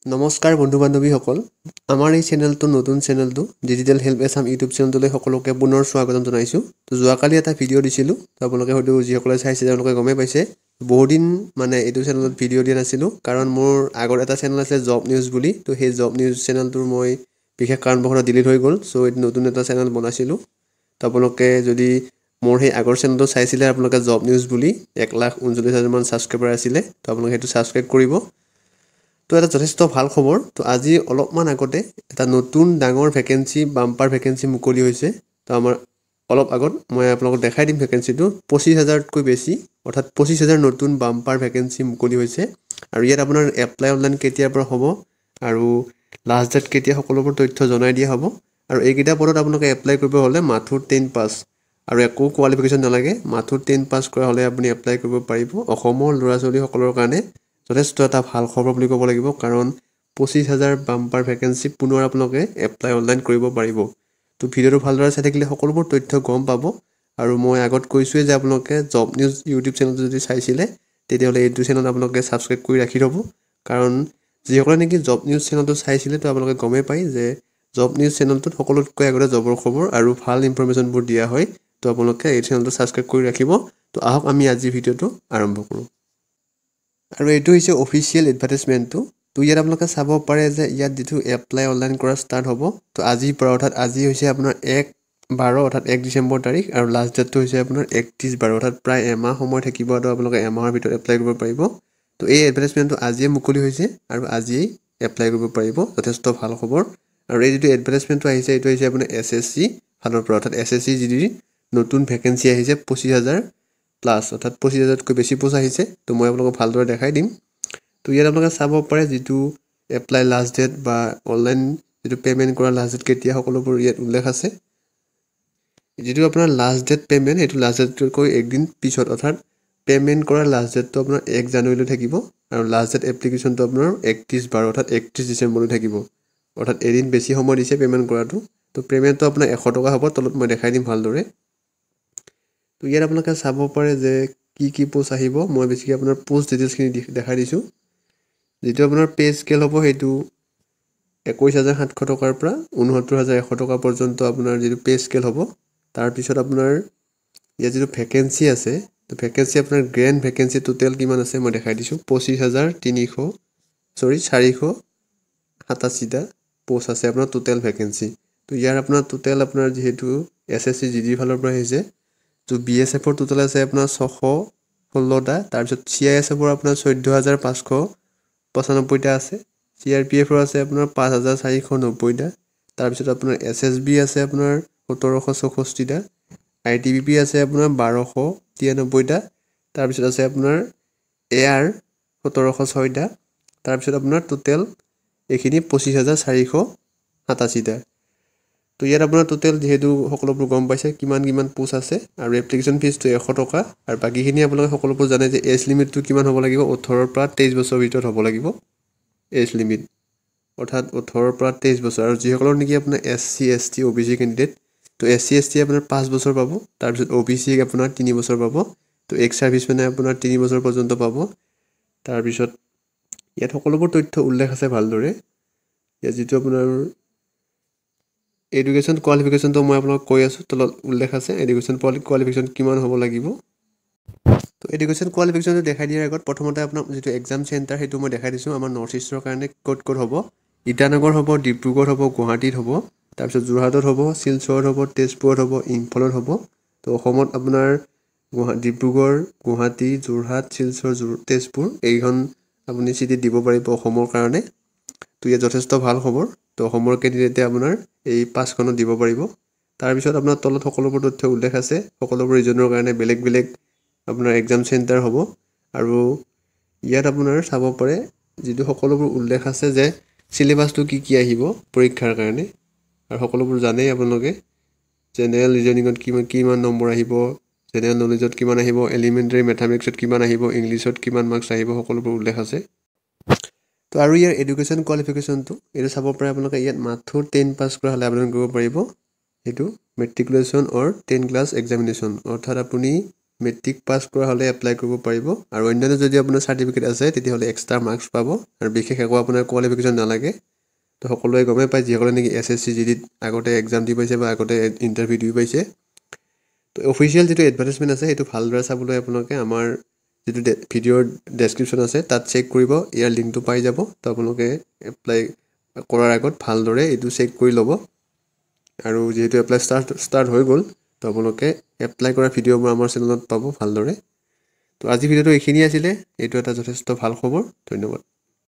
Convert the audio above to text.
নমস্কাৰ বন্ধু বান্ধৱীসকল আমাৰ এই চেনেলটো নতুন চেনেলটো ডিজিটেল হেল্প এছাম ইউটিউব চেনেলটোলৈ সকলোকে পুনৰ স্বাগতম জনাইছোঁ তো যোৱাকালি এটা ভিডিঅ' দিছিলোঁ তো আপোনালোকে হয়তো যিসকলে চাইছে তেওঁলোকে গমেই পাইছে বহুদিন এইটো চেনেলত ভিডিঅ' দিয়া নাছিলোঁ কাৰণ মোৰ আগৰ এটা চেনেল আছে জব নিউজ বুলি তো সেই জব নিউজ চেনেলটোৰ মই বিশেষ কাৰণবশতঃ ডিলিট হৈ গ'ল চ' এইটো নতুন এটা চেনেল বনাইছিলোঁ তো আপোনালোকে যদি মোৰ সেই আগৰ চেনেলটো চাইছিলে আপোনালোকে জব নিউজ বুলি 1,39,000 মান ছাবস্ক্ৰাইবাৰ আছিলে তো আপোনালোকে সেইটো ছাবস্ক্ৰাইব কৰিব তো এটা যথেষ্ট ভাল খবৰ তো আজি অলপমান আগতে এটা নতুন ডাঙৰ ভেকেন্সি বাম্পাৰ ভেকেন্সি মুকলি হৈছে তো আমাৰ অলপ আগত মই আপোনালোকক দেখাই দিম ভেকেন্সিটো 25,000তকৈ বেছি অৰ্থাৎ 25,000 নতুন বাম্পাৰ ভেকেন্সি মুকলি হৈছে আৰু ইয়াত আপোনাৰ এপ্লাই অনলাইন কেতিয়াৰ পৰা হ'ব আৰু লাষ্ট ডেট কেতিয়া সকলোবোৰ তথ্য জনাই দিয়া হ'ব আৰু এইকেইটা পদত আপোনালোকে এপ্লাই কৰিব হ'লে মাথোৰ 10 পাছ আৰু একো কোৱালিফিকেশ্যন নালাগে মাথোৰ 10 পাছ কৰা হ'লে আপুনি এপ্লাই কৰিব পাৰিব অসমৰ ল'ৰা ছোৱালীসকলৰ কাৰণে যথেষ্ট এটা ভাল খবৰ বুলি ক'ব লাগিব কাৰণ 25,000 বাম্পাৰ ভেকেন্সি পুনৰ আপোনালোকে এপ্লাই অনলাইন কৰিব পাৰিব তো ভিডিঅ'টো ভালদৰে চাই থাকিলে সকলোবোৰ তথ্য গম পাব আৰু মই আগত কৈছোঁৱে যে আপোনালোকে জব নিউজ ইউটিউব চেনেলটো যদি চাইছিলে তেতিয়াহ'লে এইটো চেনেল আপোনালোকে ছাবস্ক্ৰাইব কৰি ৰাখি থ'ব কাৰণ যিসকলে নেকি জব নিউজ চেনেলটো চাইছিলে তো আপোনালোকে গমেই পায় যে জব নিউজ চেনেলটোত সকলোতকৈ আগতে জবৰ খবৰ আৰু ভাল ইনফৰমেশ্যনবোৰ দিয়া হয় তো আপোনালোকে এই চেনেলটো ছাবস্ক্ৰাইব কৰি ৰাখিব তো আহক আমি আজি ভিডিঅ'টো আৰম্ভ কৰোঁ আৰু এইটো হৈছে অফিচিয়েল এডভাৰটাইজমেণ্টটো তো ইয়াত আপোনালোকে চাব পাৰে যে ইয়াত যিটো এপ্লাই অনলাইন কৰা ষ্টাৰ্ট হ'ব তো আজিৰ পৰা অৰ্থাৎ আজি হৈছে আপোনাৰ 1/12 অৰ্থাৎ 1 ডিচেম্বৰ তাৰিখ আৰু লাষ্ট ডেটটো হৈছে আপোনাৰ 31/12 অৰ্থাৎ প্ৰায় এমাহ সময় থাকিব আৰু আপোনালোকে এমাহৰ ভিতৰত এপ্লাই কৰিব পাৰিব তো এই এডভাৰটাইজমেণ্টটো আজিয়ে মুকলি হৈছে আৰু আজিয়েই এপ্লাই কৰিব পাৰিব যথেষ্ট ভাল খবৰ আৰু এই যিটো এডভাৰটাইজমেণ্টটো আহিছে এইটো হৈছে আপোনাৰ SSC ফালৰ পৰা অৰ্থাৎ SSC যিটো নতুন ভেকেন্সি আহিছে 25,000 প্লাছ অৰ্থাৎ 25,000তকৈ বেছি পোষ্ট আহিছে তো মই আপোনালোকক ভালদৰে দেখাই দিম তো ইয়াত আপোনালোকে চাব পাৰে যিটো এপ্লাই লাষ্ট ডেট বা অনলাইন যিটো পে'মেণ্ট কৰা লাষ্ট ডেট কেতিয়া সকলোবোৰ ইয়াত উল্লেখ আছে যিটো আপোনাৰ লাষ্ট ডেট পে'মেণ্ট সেইটো লাষ্ট ডেটতকৈ একদিন পিছত অৰ্থাৎ পে'মেণ্ট কৰাৰ লাষ্ট ডেটটো আপোনাৰ 1 জানুৱাৰীলৈ থাকিব আৰু লাষ্ট ডেট এপ্লিকেশ্যনটো আপোনাৰ 31/12 অৰ্থাৎ 31 ডিচেম্বৰলৈ থাকিব অৰ্থাৎ এদিন বেছি সময় দিছে পে'মেণ্ট কৰাটো তো পে'মেণ্টটো আপোনাৰ 100 টকা হ'ব তলত মই দেখাই দিম ভালদৰে তো ইয়াত আপোনালোকে চাব পাৰে যে কি পোষ্ট আহিব মই বেছিকৈ আপোনাৰ পোষ্ট ডিটেইলছখিনি দেখাই দিছোঁ যিটো আপোনাৰ পে স্কেল হ'ব সেইটো 21,700 টকাৰ পৰা 69,100 টকা পৰ্যন্ত আপোনাৰ যিটো পে স্কেল হ'ব তাৰপিছত আপোনাৰ ইয়াত যিটো ভেকেন্সি আছে তো ভেকেন্সি আপোনাৰ গ্ৰেণ্ড ভেকেন্সি টোটেল কিমান আছে মই দেখাই দিছোঁ 4,387টা পোষ্ট আছে আপোনাৰ টোটেল ভেকেন্সি তো ইয়াৰ আপোনাৰ টোটেল আপোনাৰ যিহেতু SSC GD ফালৰ পৰা আহিছে তো BSFৰ টোটেল আছে আপোনাৰ 616টা তাৰপিছত CISFৰ আপোনাৰ 14,595টা আছে CRPFৰ আছে আপোনাৰ 5,490টা তাৰপিছত আপোনাৰ SSB আছে আপোনাৰ 1,764টা ITBP আছে আপোনাৰ 1,293টা তাৰপিছত আছে আপোনাৰ AR 1,706টা তাৰপিছত আপোনাৰ টোটেল এইখিনি 25,487টা তো ইয়াত আপোনাৰ টোটেল যিহেতু সকলোবোৰ গম পাইছে কিমান পোষ্ট আছে আৰু এপ্লিকেশ্যন ফিজটো 100 টকা আৰু বাকীখিনি আপোনালোকে সকলোবোৰ জানে যে এজ লিমিটটো কিমান হ'ব লাগিব 18ৰ পৰা 23 বছৰৰ ভিতৰত হ'ব লাগিব এজ লিমিট অৰ্থাৎ 18ৰ পৰা 23 বছৰ আৰু যিসকলৰ নেকি আপোনাৰ SC ST OBC কেণ্ডিডেট তো SC ST আপোনাৰ 5 বছৰ পাব তাৰপিছত OBC আপোনাৰ 3 বছৰ পাব তো এক্স ছাৰ্ভিচ মানে আপোনাৰ 3 বছৰ পৰ্যন্ত পাব তাৰপিছত ইয়াত সকলোবোৰ তথ্য উল্লেখ আছে ভালদৰে ইয়াত যিটো আপোনাৰ এডুকেশ্যন কোৱালিফিকেশ্যনটো মই আপোনাক কৈ আছোঁ তলত উল্লেখ আছে এডুকেশ্যন কোৱালিফিকেশ্যন কিমান হ'ব লাগিব তো এডুকেশ্যন কোৱালিফিকেশ্যনটো দেখাই দিয়াৰ আগত প্ৰথমতে আপোনাক যিটো এক্সাম চেণ্টাৰ সেইটো মই দেখাই দিছোঁ আমাৰ নৰ্থ ইষ্টৰ কাৰণে ক'ত হ'ব ইটানগৰ হ'ব ডিব্ৰুগড় হ'ব গুৱাহাটীত হ'ব তাৰপিছত যোৰহাটত হ'ব শিলচৰত হ'ব তেজপুৰত হ'ব ইম্ফলত হ'ব তো অসমত আপোনাৰ ডিব্ৰুগড় গুৱাহাটী যোৰহাট শিলচৰ তেজপুৰ এইখন আপুনি চিটিত দিব পাৰিব অসমৰ কাৰণে তো ইয়াত যথেষ্ট ভাল খবৰ তো অসমৰ কেণ্ডিডেটে আপোনাৰ এই 5খনত দিব পাৰিব তাৰপিছত আপোনাৰ তলত সকলোবোৰ তথ্য উল্লেখ আছে সকলোবোৰ ৰিজনৰ কাৰণে বেলেগ আপোনাৰ এক্সাম চেণ্টাৰ হ'ব আৰু ইয়াত আপোনাৰ চাব পাৰে যিটো সকলোবোৰ উল্লেখ আছে যে চিলেবাছটো কি আহিব পৰীক্ষাৰ কাৰণে আৰু সকলোবোৰ জানেই আপোনালোকে জেনেৰেল ৰিজনিঙত কিমান নম্বৰ আহিব জেনেৰেল নলেজত কিমান আহিব এলিমেণ্টাৰী মেথামেটিক্সত কিমান আহিব ইংলিছত কিমান মাৰ্কছ আহিব সকলোবোৰ উল্লেখ আছে তো আৰু ইয়াৰ এডুকেশ্যন কোৱালিফিকেশ্যনটো এইটো চাব পাৰে আপোনালোকে ইয়াত মাথোৰ 10 পাছ কৰা হ'লে আবেদন কৰিব পাৰিব এইটো মেট্ৰিকুলেশ্যন অৰ 10 ক্লাছ এক্সামিনেশ্যন অৰ্থাৎ আপুনি মেট্ৰিক পাছ কৰা হ'লে এপ্লাই কৰিব পাৰিব আৰু অন্যান্য যদি আপোনাৰ চাৰ্টিফিকেট আছে তেতিয়াহ'লে এক্সট্ৰা মাৰ্কছ পাব আৰু বিশেষ একো আপোনাৰ কোৱালিফিকেশ্যন নালাগে তো সকলোৱে গমেই পায় যিসকলে নেকি SSC GDত আগতে এক্সাম দি পাইছে বা আগতে ইণ্টাৰভিউ দি পাইছে তো অফিচিয়েল যিটো এডভাৰটাইজমেণ্ট আছে সেইটো ভালদৰে চাবলৈ আপোনালোকে আমাৰ যিটো ভিডিঅ'ৰ ডেছক্ৰিপশ্যন আছে তাত চেক কৰিব ইয়াৰ লিংকটো পাই যাব তো আপোনালোকে এপ্লাই কৰাৰ আগত ভালদৰে এইটো চেক কৰি ল'ব আৰু যিহেতু এপ্লাই ষ্টাৰ্ট হৈ গ'ল তো আপোনালোকে এপ্লাই কৰা ভিডিঅ'বোৰ আমাৰ চেনেলত পাব ভালদৰে তো আজি ভিডিঅ'টো এইখিনি আছিলে এইটো এটা যথেষ্ট ভাল খবৰ ধন্যবাদ